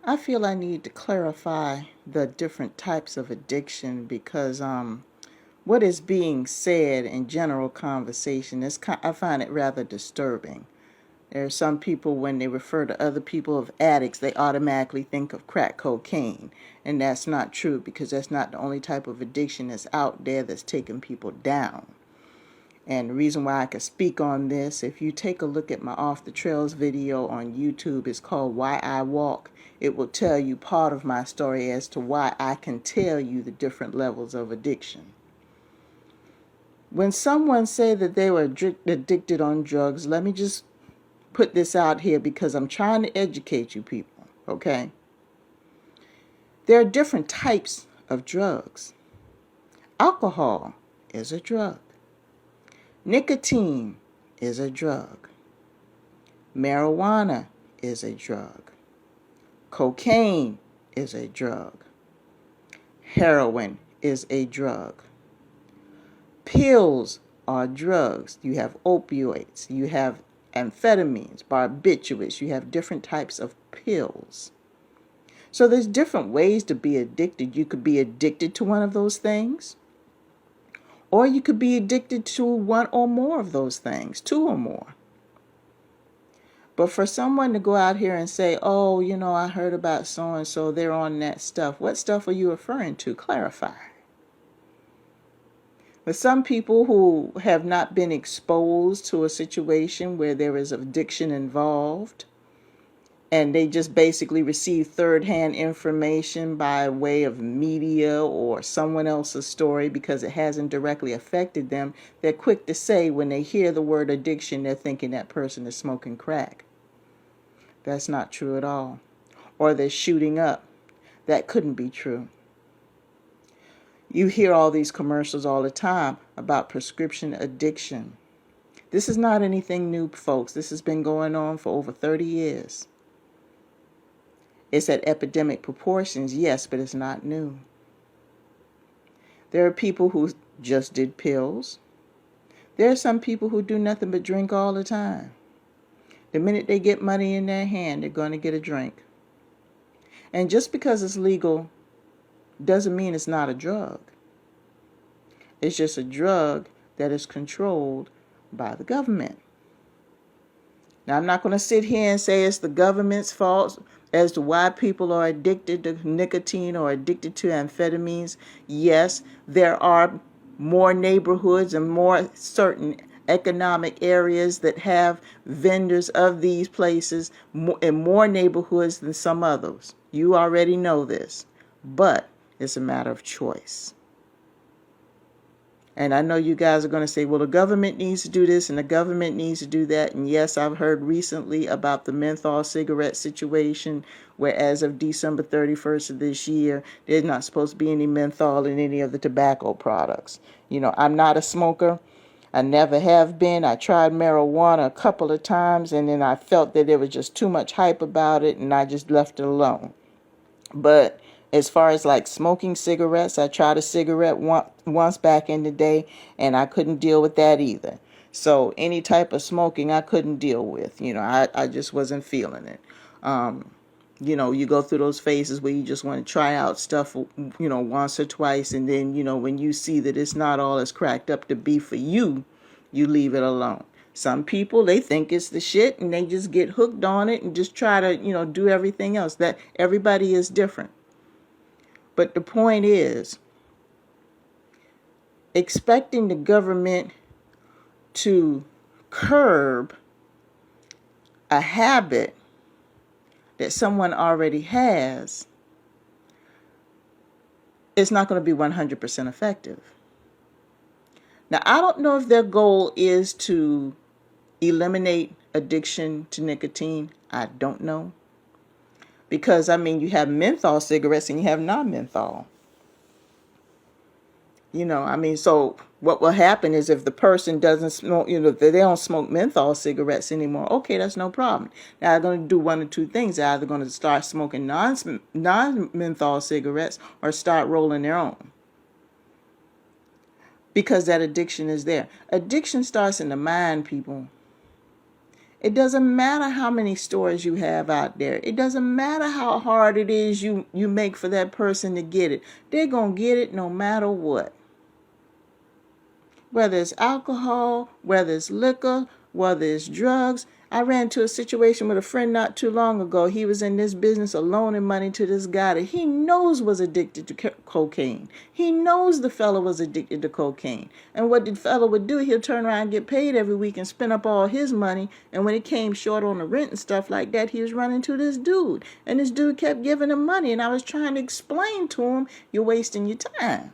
I feel I need to clarify the different types of addiction because what is being said in general conversation I find it rather disturbing. There are some people, when they refer to other people of addicts, they automatically think of crack cocaine. And that's not true, because that's not the only type of addiction that's out there that's taking people down. And the reason why I can speak on this, if you take a look at my Off the Trails video on YouTube, it's called Why I Walk. It will tell you part of my story as to why I can tell you the different levels of addiction. When someone say that they were addicted on drugs, let me just put this out here because I'm trying to educate you people, okay? There are different types of drugs. Alcohol is a drug. Nicotine is a drug. Marijuana is a drug. Cocaine is a drug. Heroin is a drug. Pills are drugs. You have opioids. You have amphetamines, barbiturates. You have different types of pills. So there's different ways to be addicted. You could be addicted to one of those things, or you could be addicted to one or more of those things, two or more. But for someone to go out here and say, oh, I heard about so-and-so, they're on that stuff. What stuff are you referring to? Clarify. But some people who have not been exposed to a situation where there is addiction involved, and they just basically receive third-hand information by way of media or someone else's story because it hasn't directly affected them, they're quick to say when they hear the word addiction, they're thinking that person is smoking crack. That's not true at all. Or they're shooting up. That couldn't be true. You hear all these commercials all the time about prescription addiction. This is not anything new, folks. This has been going on for over 30 years. It's at epidemic proportions, yes, but it's not new. There are people who just did pills. There are some people who do nothing but drink all the time. The minute they get money in their hand, they're going to get a drink. And just because it's legal doesn't mean it's not a drug. It's just a drug that is controlled by the government. Now, I'm not going to sit here and say it's the government's fault as to why people are addicted to nicotine or addicted to amphetamines. Yes, there are more neighborhoods and more certain economic areas that have vendors of these places in more neighborhoods than some others. You already know this, but it's a matter of choice. And I know you guys are going to say, well, the government needs to do this and the government needs to do that. And yes, I've heard recently about the menthol cigarette situation, where as of December 31st of this year, there's not supposed to be any menthol in any of the tobacco products. I'm not a smoker. I never have been. I tried marijuana a couple of times, and then I felt that there was just too much hype about it, and I just left it alone. But as far as like smoking cigarettes, I tried a cigarette once back in the day, and I couldn't deal with that either. So any type of smoking I couldn't deal with. I just wasn't feeling it. You go through those phases where you just want to try out stuff, once or twice, and then, when you see that it's not all it's cracked up to be for you, you leave it alone. Some people, they think it's the shit, and they just get hooked on it and just try to, do everything else. That everybody is different. But the point is, expecting the government to curb a habit that someone already has is not going to be 100% effective. Now, I don't know if their goal is to eliminate addiction to nicotine. I don't know. Because, you have menthol cigarettes and you have non-menthol. So what will happen is if the person doesn't smoke, if they don't smoke menthol cigarettes anymore, okay, that's no problem. Now they're going to do one or two things. They're either going to start smoking non-menthol cigarettes or start rolling their own. Because that addiction is there. Addiction starts in the mind, people. It doesn't matter how many stores you have out there. It doesn't matter how hard it is you make for that person to get it. They're going to get it no matter what. Whether it's alcohol, whether it's liquor, whether it's drugs. I ran into a situation with a friend not too long ago. He was in this business of loaning money to this guy that he knows was addicted to cocaine. He knows the fellow was addicted to cocaine. And what the fellow would do, he'll turn around and get paid every week and spend up all his money. And when it came short on the rent and stuff like that, he was running to this dude. And this dude kept giving him money. And I was trying to explain to him, you're wasting your time.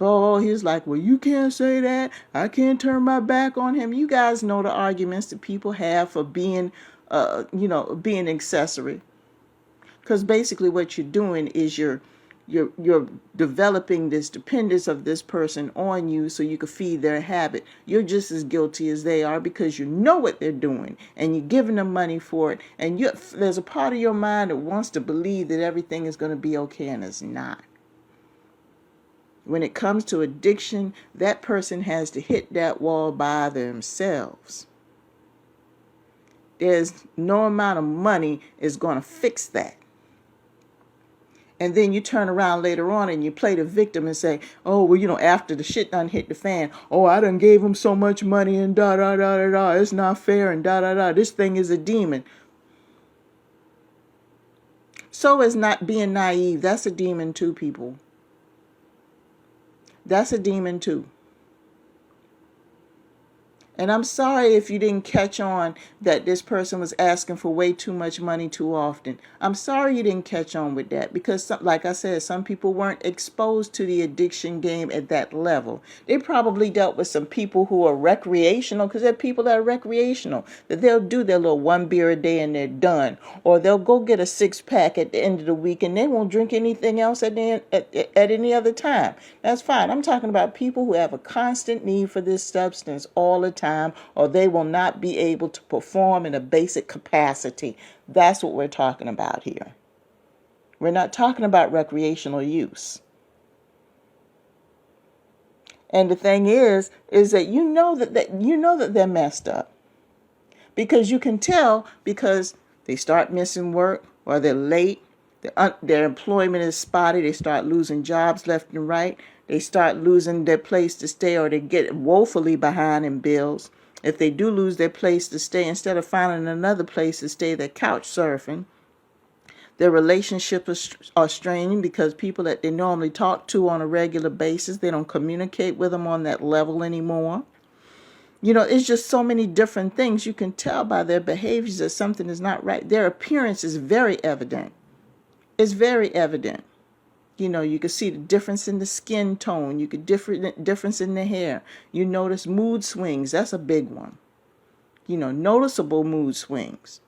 Oh, he was like, well, you can't say that. I can't turn my back on him. You guys know the arguments that people have for being, being accessory. Because basically what you're doing is you're developing this dependence of this person on you so you can feed their habit. You're just as guilty as they are because you know what they're doing and you're giving them money for it. And there's a part of your mind that wants to believe that everything is going to be okay, and it's not. When it comes to addiction, that person has to hit that wall by themselves. There's no amount of money is going to fix that. And then you turn around later on and you play the victim and say, oh, well, after the shit done hit the fan, oh, I done gave him so much money and da da da da da, it's not fair and da da da, this thing is a demon. So is not being naive. That's a demon too, people. That's a demon too. And I'm sorry if you didn't catch on that this person was asking for way too much money too often. I'm sorry you didn't catch on with that because, like I said, some people weren't exposed to the addiction game at that level. They probably dealt with some people who are recreational, because there are people that are recreational, that they'll do their little 1 beer a day and they're done. Or they'll go get a 6-pack at the end of the week and they won't drink anything else at any other time. That's fine. I'm talking about people who have a constant need for this substance all the time, or they will not be able to perform in a basic capacity. That's what we're talking about here. We're not talking about recreational use. And the thing is that you know that they're messed up. Because you can tell, because they start missing work, or they're late, their employment is spotty, they start losing jobs left and right, they start losing their place to stay, or they get woefully behind in bills. If they do lose their place to stay, instead of finding another place to stay, they're couch surfing. Their relationships are straining because people that they normally talk to on a regular basis, they don't communicate with them on that level anymore. It's just so many different things. You can tell by their behaviors that something is not right. Their appearance is very evident. It's very evident. You can see the difference in the skin tone. You can difference in the hair. You notice mood swings. That's a big one. Noticeable mood swings.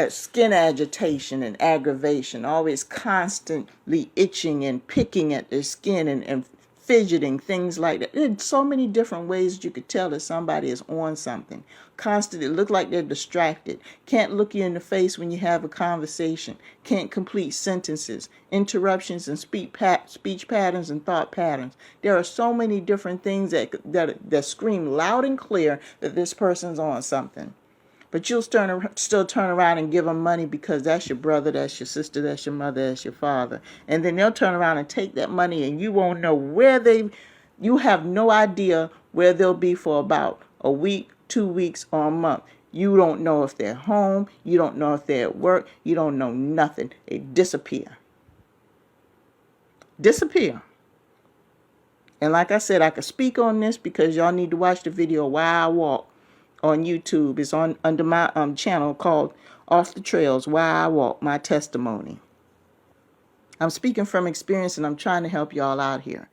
Skin agitation and aggravation. Always constantly itching and picking at their skin and fidgeting, things like that. There's so many different ways you could tell that somebody is on something. Constantly look like they're distracted. Can't look you in the face when you have a conversation. Can't complete sentences. Interruptions in speech patterns and thought patterns. There are so many different things that scream loud and clear that this person's on something. But you'll still turn around and give them money because that's your brother, that's your sister, that's your mother, that's your father. And then they'll turn around and take that money and you won't know you have no idea where they'll be for about a week, 2 weeks, or a month. You don't know if they're home. You don't know if they're at work. You don't know nothing. They disappear. And like I said, I could speak on this because y'all need to watch the video Why I Walk on YouTube. It's under my channel called Off the Trails, Why I Walk, My Testimony. I'm speaking from experience and I'm trying to help y'all out here.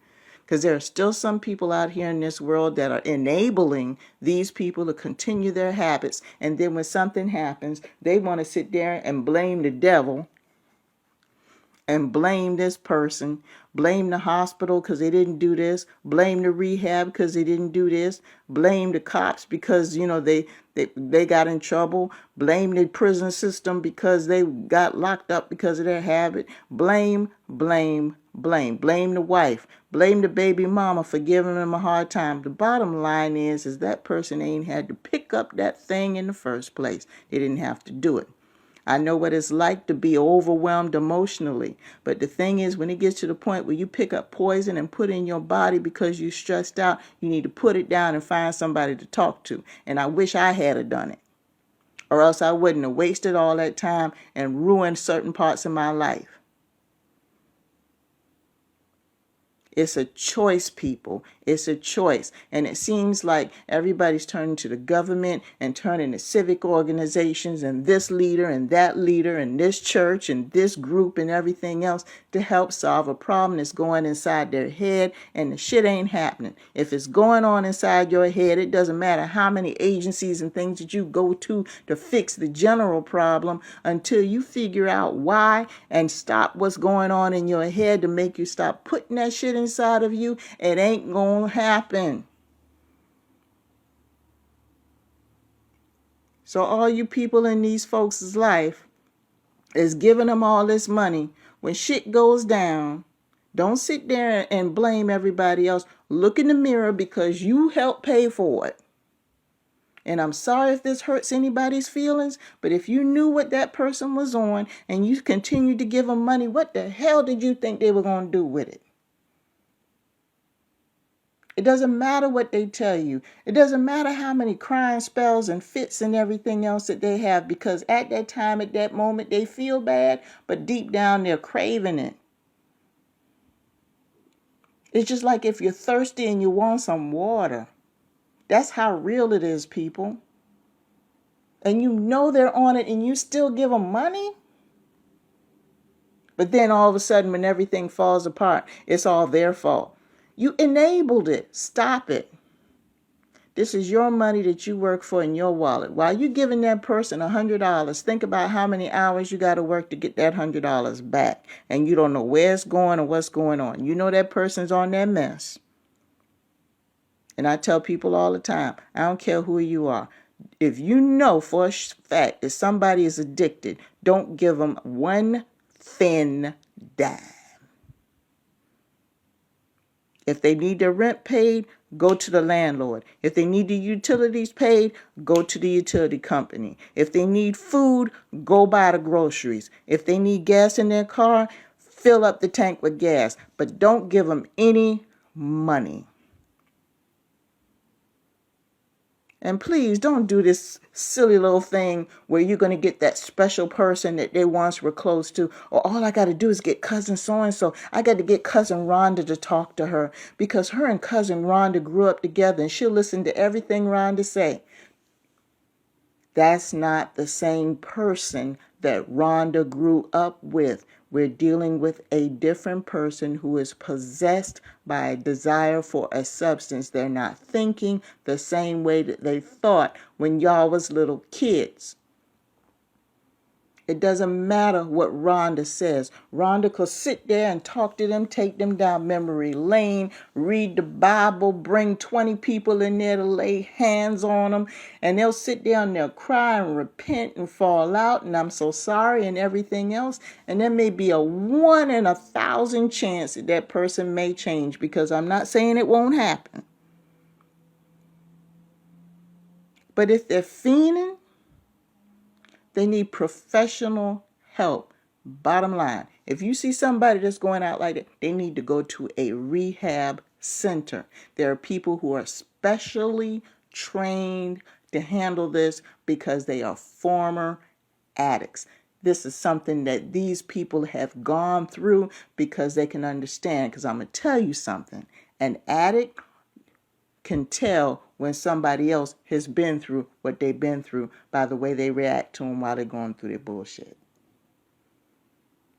Because there are still some people out here in this world that are enabling these people to continue their habits. And then when something happens, they want to sit there and blame the devil and blame this person, blame the hospital because they didn't do this, blame the rehab because they didn't do this, blame the cops because, they got in trouble, blame the prison system because they got locked up because of their habit, blame, blame, Blame the wife. Blame the baby mama for giving them a hard time. The bottom line is that person ain't had to pick up that thing in the first place. They didn't have to do it. I know what it's like to be overwhelmed emotionally. But the thing is, when it gets to the point where you pick up poison and put it in your body because you're stressed out, you need to put it down and find somebody to talk to. And I wish I had done it. Or else I wouldn't have wasted all that time and ruined certain parts of my life. It's a choice, people. It's a choice. And it seems like everybody's turning to the government and turning to civic organizations and this leader and this church and this group and everything else to help solve a problem that's going inside their head, and the shit ain't happening. If it's going on inside your head, it doesn't matter how many agencies and things that you go to fix the general problem until you figure out why and stop what's going on in your head to make you stop putting that shit inside of you. It ain't gonna happen. So all you people in these folks' life is giving them all this money. When shit goes down, don't sit there and blame everybody else. Look in the mirror because you helped pay for it. And I'm sorry if this hurts anybody's feelings, but if you knew what that person was on and you continued to give them money, what the hell did you think they were going to do with it? It doesn't matter what they tell you. It doesn't matter how many crying spells and fits and everything else that they have, because at that time, at that moment, they feel bad, but deep down they're craving it. It's just like if you're thirsty and you want some water. That's how real it is, people. And you know they're on it and you still give them money? But then all of a sudden, when everything falls apart, it's all their fault. You enabled it. Stop it. This is your money that you work for in your wallet. While you're giving that person $100, think about how many hours you got to work to get that $100 back. And you don't know where it's going or what's going on. You know that person's on that mess. And I tell people all the time, I don't care who you are. If you know for a fact that somebody is addicted, don't give them one thin dime. If they need their rent paid, go to the landlord. If they need the utilities paid, go to the utility company. If they need food, go buy the groceries. If they need gas in their car, fill up the tank with gas. But don't give them any money. And please don't do this silly little thing where you're going to get that special person that they once were close to. Or all I got to do is get cousin so-and-so. I got to get cousin Rhonda to talk to her because her and cousin Rhonda grew up together and she'll listen to everything Rhonda say. That's not the same person that Rhonda grew up with. We're dealing with a different person who is possessed by a desire for a substance. They're not thinking the same way that they thought when y'all was little kids. It doesn't matter what Rhonda says. Rhonda could sit there and talk to them, take them down memory lane, read the Bible, bring 20 people in there to lay hands on them, and they'll sit there and they'll cry and repent and fall out, and I'm so sorry and everything else. And there may be a 1 in 1,000 chance that that person may change, because I'm not saying it won't happen. But if they're fiending, they need professional help. Bottom line, if you see somebody that's going out like that, they need to go to a rehab center. There are people who are specially trained to handle this because they are former addicts. This is something that these people have gone through because they can understand. Because I'm going to tell you something. An addict can tell when somebody else has been through what they've been through by the way they react to them while they're going through their bullshit.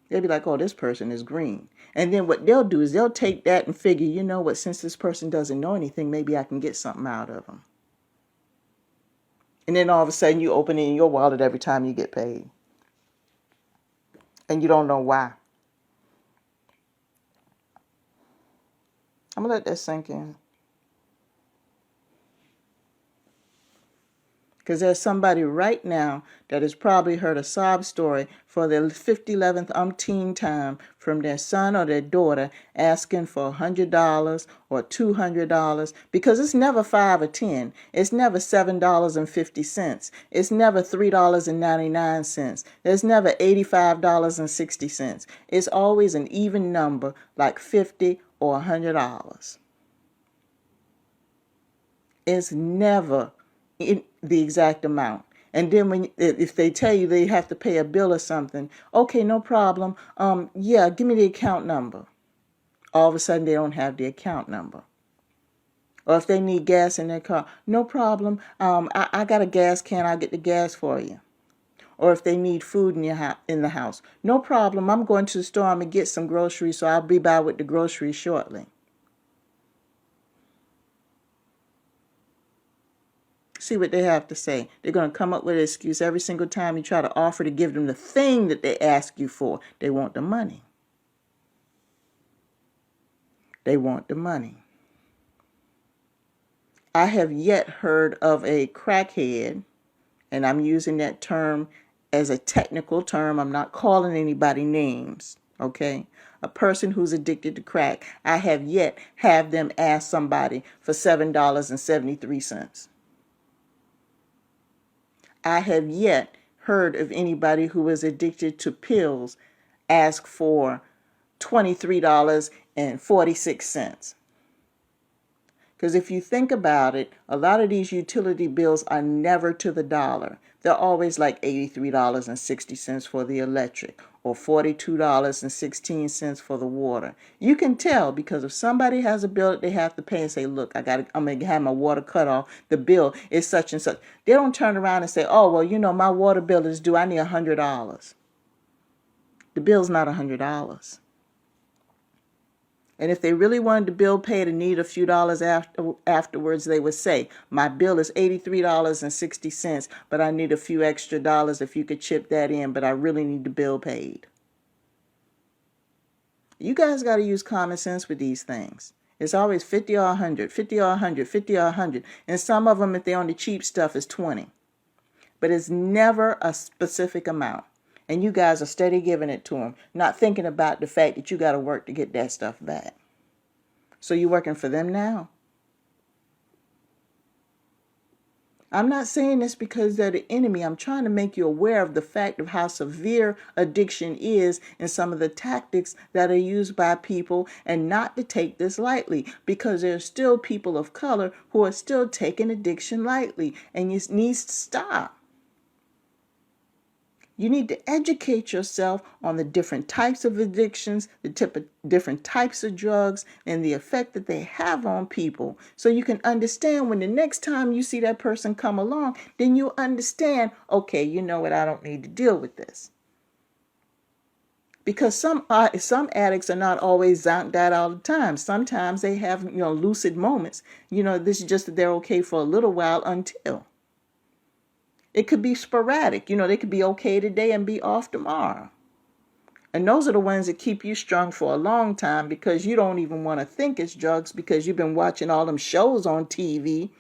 They'll be like, oh, this person is green. And then what they'll do is they'll take that and figure, you know what, since this person doesn't know anything, maybe I can get something out of them. And then all of a sudden you open it in your wallet every time you get paid. And you don't know why. I'm going to let that sink in. Because there's somebody right now that has probably heard a sob story for the 11th umpteen time from their son or their daughter asking for $100 or $200, because it's never 5 or 10. It's never $7.50. It's never $3.99. There's never $85.60. It's always an even number like $50 or $100. It's never the exact amount. And then if they tell you they have to pay a bill or something, okay, no problem. Yeah, give me the account number. All of a sudden they don't have the account number. Or if they need gas in their car, no problem. I got a gas can. I'll get the gas for you. Or if they need food in the house, no problem. I'm going to the store. I'm gonna get some groceries, so I'll be by with the groceries shortly. See what they have to say. They're going to come up with an excuse every single time you try to offer to give them the thing that they ask you for. They want the money. They want the money. I have yet heard of a crackhead, and I'm using that term as a technical term. I'm not calling anybody names, okay? A person who's addicted to crack, I have yet have them ask somebody for $7.73. I have yet heard of anybody who is addicted to pills ask for $23.46. Because if you think about it, a lot of these utility bills are never to the dollar. They're always like $83.60 for the electric or $42.16 for the water. You can tell because if somebody has a bill that they have to pay and say, look, I'm going to have my water cut off. The bill is such and such. They don't turn around and say, oh, well, my water bill is due. I need $100. The bill's not $100. And if they really wanted the bill paid and need a few dollars afterwards, they would say, my bill is $83.60, but I need a few extra dollars if you could chip that in, but I really need the bill paid. You guys got to use common sense with these things. It's always 50 or 100, 50 or 100, 50 or 100. And some of them, if they're on the cheap stuff, is 20. But it's never a specific amount. And you guys are steady giving it to them, not thinking about the fact that you got to work to get that stuff back. So you're working for them now? I'm not saying this because they're the enemy. I'm trying to make you aware of the fact of how severe addiction is and some of the tactics that are used by people, and not to take this lightly, because there are still people of color who are still taking addiction lightly, and it needs to stop. You need to educate yourself on the different types of addictions, the different types of drugs, and the effect that they have on people. So you can understand when the next time you see that person come along, then you understand, okay, you know what, I don't need to deal with this. Because some addicts are not always zonked out all the time. Sometimes they have, lucid moments. This is just that they're okay for a little while until. It could be sporadic. They could be okay today and be off tomorrow. And those are the ones that keep you strung for a long time, because you don't even want to think it's drugs, because you've been watching all them shows on TV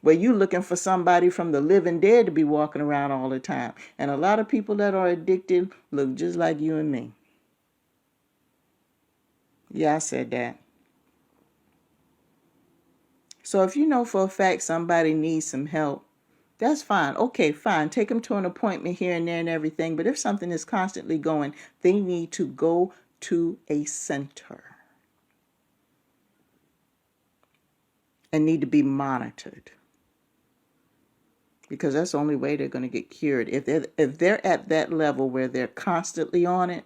where you looking for somebody from the living dead to be walking around all the time. And a lot of people that are addicted look just like you and me. Yeah, I said that. So if you know for a fact somebody needs some help, that's fine. Okay, fine. Take them to an appointment here and there and everything. But if something is constantly going, they need to go to a center and need to be monitored, because that's the only way they're going to get cured. If they're at that level where they're constantly on it,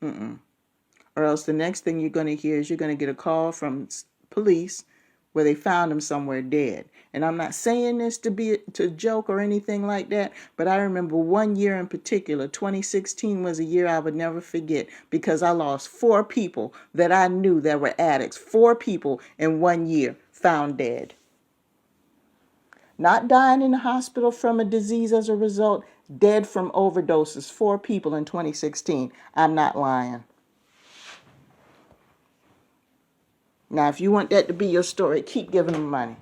or else the next thing you're going to hear is you're going to get a call from police where they found him somewhere dead. And I'm not saying this to joke or anything like that, but I remember one year in particular, 2016 was a year I would never forget, because I lost 4 people that I knew that were addicts. 4 people in 1 year found dead. Not dying in the hospital from a disease as a result, dead from overdoses. 4 people in 2016. I'm not lying. Now, if you want that to be your story, keep giving them money.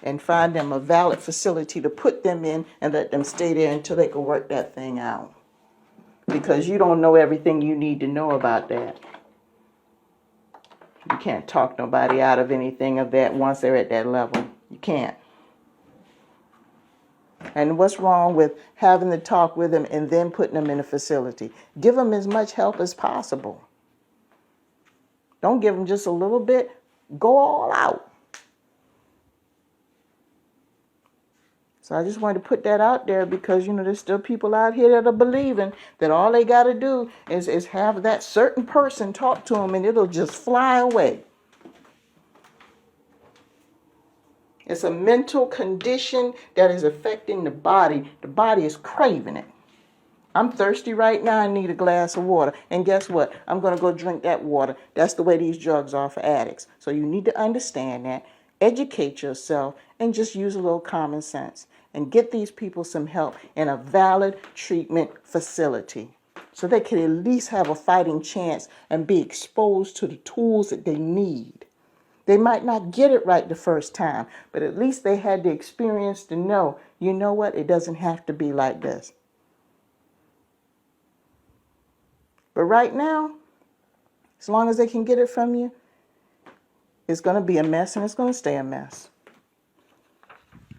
and find them a valid facility to put them in and let them stay there until they can work that thing out. Because you don't know everything you need to know about that. You can't talk nobody out of anything of that once they're at that level. You can't. And what's wrong with having to talk with them and then putting them in a facility? Give them as much help as possible. Don't give them just a little bit. Go all out. So I just wanted to put that out there because, there's still people out here that are believing that all they got to do is have that certain person talk to them and it'll just fly away. It's a mental condition that is affecting the body. The body is craving it. I'm thirsty right now. I need a glass of water. And guess what? I'm going to go drink that water. That's the way these drugs are for addicts. So you need to understand that. Educate yourself and just use a little common sense. And get these people some help in a valid treatment facility. So they can at least have a fighting chance and be exposed to the tools that they need. They might not get it right the first time, but at least they had the experience to know, you know what, it doesn't have to be like this. But right now, as long as they can get it from you, it's going to be a mess and it's going to stay a mess.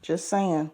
Just saying.